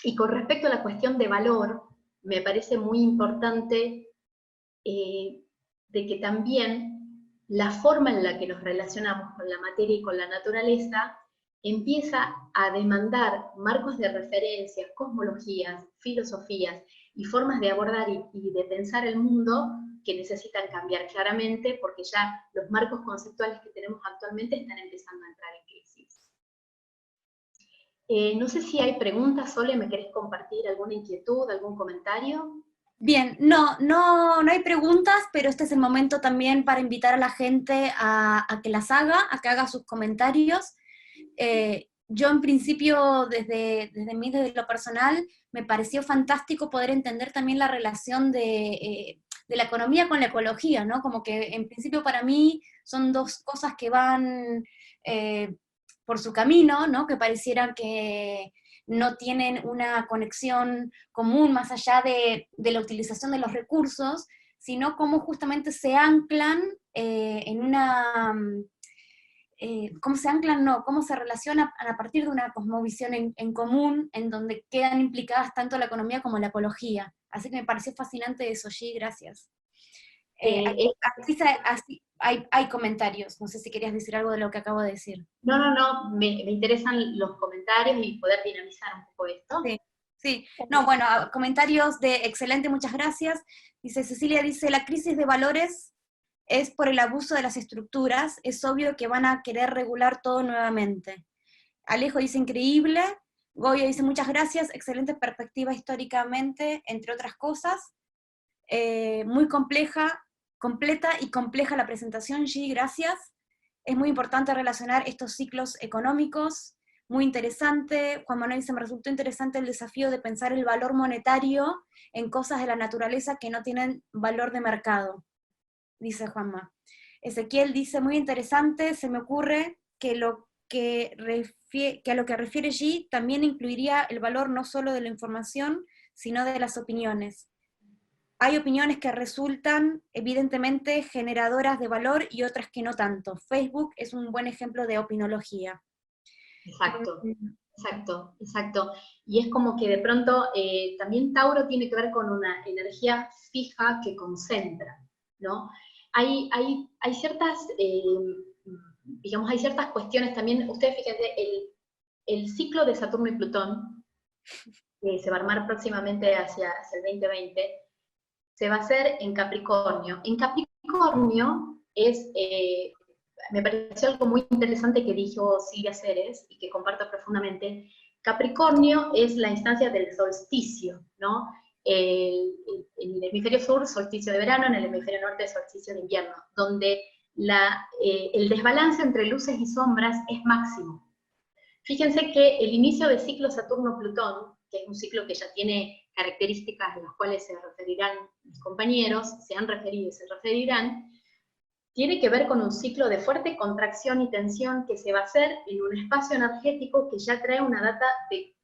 S1: Y con respecto a la cuestión de valor, me parece muy importante de que también la forma en la que nos relacionamos con la materia y con la naturaleza empieza a demandar marcos de referencias, cosmologías, filosofías y formas de abordar y de pensar el mundo que necesitan cambiar claramente, porque ya los marcos conceptuales que tenemos actualmente están empezando a entrar en crisis. No sé si hay preguntas, Sole, ¿me querés compartir alguna inquietud, algún comentario?
S2: Bien, no hay preguntas, pero este es el momento también para invitar a la gente a que las haga, a que haga sus comentarios. Yo en principio, desde lo personal, me pareció fantástico poder entender también la relación de la economía con la ecología, ¿no? Como que en principio para mí son dos cosas que van por su camino, ¿no? Que parecieran que no tienen una conexión común más allá de la utilización de los recursos, sino cómo justamente se anclan en una... cómo se anclan, no, cómo se relacionan a partir de una cosmovisión en común, en donde quedan implicadas tanto la economía como la ecología. Así que me pareció fascinante eso, G, gracias. Hay comentarios, no sé si querías decir algo de lo que acabo de decir.
S1: No, me interesan los comentarios y poder dinamizar un poco esto.
S2: Sí, sí. No, bueno, comentarios de excelente, muchas gracias. Dice Cecilia, dice, la crisis de valores es por el abuso de las estructuras, es obvio que van a querer regular todo nuevamente. Alejo dice, increíble. Goya dice, muchas gracias, excelente perspectiva históricamente, entre otras cosas. Muy compleja, completa y compleja la presentación, G, gracias. Es muy importante relacionar estos ciclos económicos, muy interesante. Juan Manuel dice, me resultó interesante el desafío de pensar el valor monetario en cosas de la naturaleza que no tienen valor de mercado, dice Juanma. Ezequiel dice, muy interesante, se me ocurre que a lo que refiere G también incluiría el valor no solo de la información, sino de las opiniones. Hay opiniones que resultan evidentemente generadoras de valor y otras que no tanto. Facebook es un buen ejemplo de opinología.
S1: Exacto. Y es como que de pronto también Tauro tiene que ver con una energía fija que concentra, ¿no? Hay ciertas, digamos, hay ciertas cuestiones también, ustedes fíjense, el ciclo de Saturno y Plutón, que se va a armar próximamente hacia el 2020, se va a hacer en Capricornio. En Capricornio me pareció algo muy interesante que dijo Silvia Ceres, y que comparto profundamente. Capricornio es la instancia del solsticio, ¿no? En el hemisferio sur, solsticio de verano, en el hemisferio norte, solsticio de invierno, donde el desbalance entre luces y sombras es máximo. Fíjense que el inicio del ciclo Saturno-Plutón, que es un ciclo que ya tiene características de las cuales se referirán mis compañeros, se han referido y se referirán, tiene que ver con un ciclo de fuerte contracción y tensión que se va a hacer en un espacio energético que ya trae una data de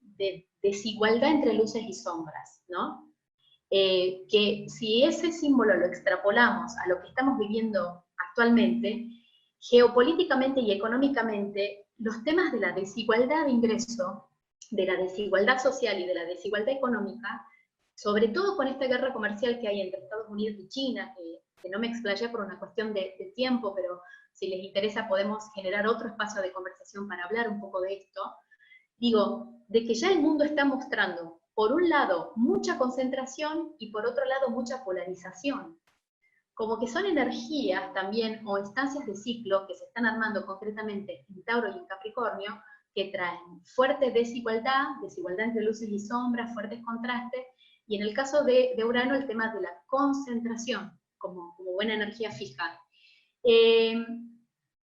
S1: desigualdad entre luces y sombras, ¿no? Que si ese símbolo lo extrapolamos a lo que estamos viviendo actualmente, geopolíticamente y económicamente, los temas de la desigualdad de ingreso, de la desigualdad social y de la desigualdad económica, sobre todo con esta guerra comercial que hay entre Estados Unidos y China, que no me explayé por una cuestión de tiempo, pero si les interesa podemos generar otro espacio de conversación para hablar un poco de esto. Digo, de que ya el mundo está mostrando, por un lado, mucha concentración y por otro lado, mucha polarización. Como que son energías también, o instancias de ciclo que se están armando concretamente en Tauro y en Capricornio, que traen fuerte desigualdad entre luces y sombras, fuertes contrastes, y en el caso de Urano el tema de la concentración, como buena energía fija.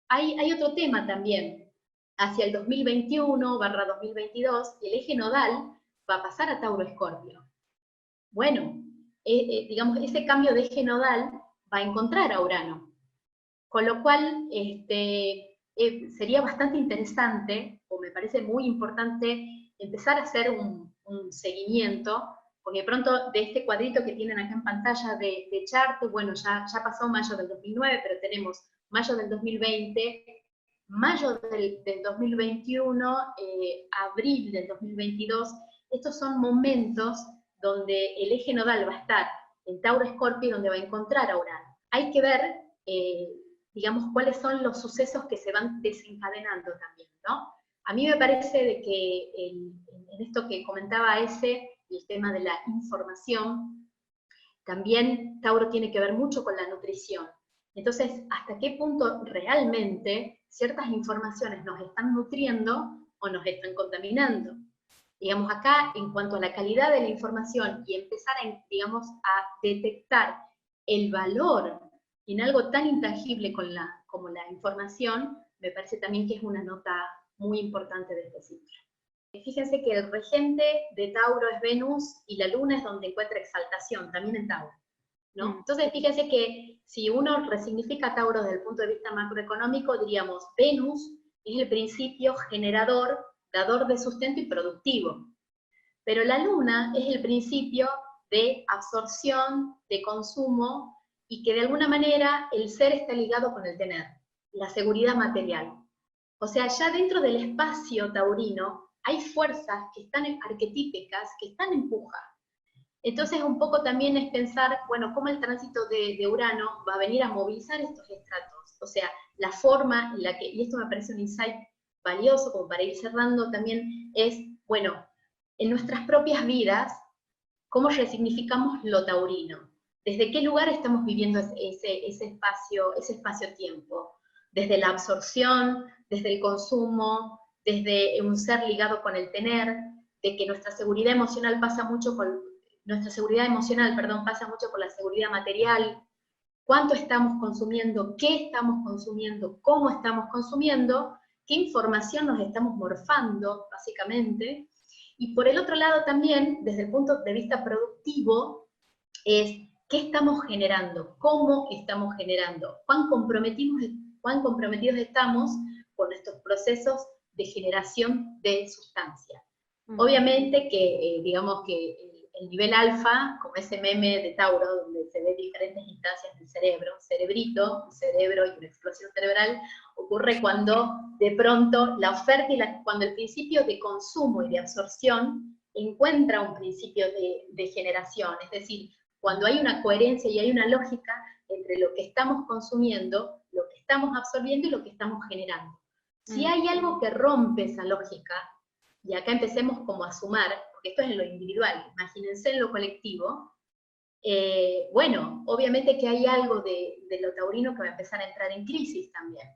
S1: Hay otro tema también, hacia el 2021/2022, el eje nodal va a pasar a Tauro-Escorpio. Bueno, digamos, ese cambio de eje nodal va a encontrar a Urano, con lo cual sería bastante interesante, o me parece muy importante, empezar a hacer un seguimiento, porque de pronto de este cuadrito que tienen acá en pantalla de chart, bueno, ya pasó mayo del 2009, pero tenemos mayo del 2020, mayo del 2021, abril del 2022, estos son momentos donde el eje nodal va a estar en Tauro-Escorpio, donde va a encontrar a Urano. Hay que ver, digamos, cuáles son los sucesos que se van desencadenando también, ¿no? A mí me parece de que en esto que comentaba el tema de la información, también Tauro tiene que ver mucho con la nutrición. Entonces, ¿hasta qué punto realmente ciertas informaciones nos están nutriendo o nos están contaminando? Digamos, acá, en cuanto a la calidad de la información y empezar digamos, a detectar el valor en algo tan intangible como la información, me parece también que es una nota muy importante de este ciclo. Fíjense que el regente de Tauro es Venus y la Luna es donde encuentra exaltación, también en Tauro, ¿no? Entonces fíjense que si uno resignifica Tauro desde el punto de vista macroeconómico, diríamos, Venus es el principio generador, dador de sustento y productivo. Pero la Luna es el principio de absorción, de consumo y que de alguna manera el ser está ligado con el tener, la seguridad material. O sea, ya dentro del espacio taurino hay fuerzas que están arquetípicas, que están en puja. Entonces un poco también es pensar, bueno, cómo el tránsito de Urano va a venir a movilizar estos estratos. O sea, la forma en la que, y esto me parece un insight valioso como para ir cerrando también, es, bueno, en nuestras propias vidas, cómo resignificamos lo taurino. ¿Desde qué lugar estamos viviendo ese espacio-tiempo? Desde la absorción, desde el consumo, desde un ser ligado con el tener, de que nuestra seguridad emocional pasa mucho por la seguridad material, cuánto estamos consumiendo, qué estamos consumiendo, cómo estamos consumiendo, qué información nos estamos morfando, básicamente. Y por el otro lado también, desde el punto de vista productivo, es qué estamos generando, cómo estamos generando, cuán comprometidos estamos con estos procesos de generación de sustancia. Obviamente que, digamos que el nivel alfa, como ese meme de Tauro, donde se ven diferentes instancias del cerebro, cerebrito, cerebro y una explosión cerebral, ocurre cuando de pronto la oferta y cuando el principio de consumo y de absorción encuentra un principio de generación, es decir, cuando hay una coherencia y hay una lógica entre lo que estamos consumiendo, lo que estamos absorbiendo y lo que estamos generando. Si hay algo que rompe esa lógica, y acá empecemos como a sumar, porque esto es en lo individual, imagínense en lo colectivo, bueno, obviamente que hay algo de lo taurino que va a empezar a entrar en crisis también.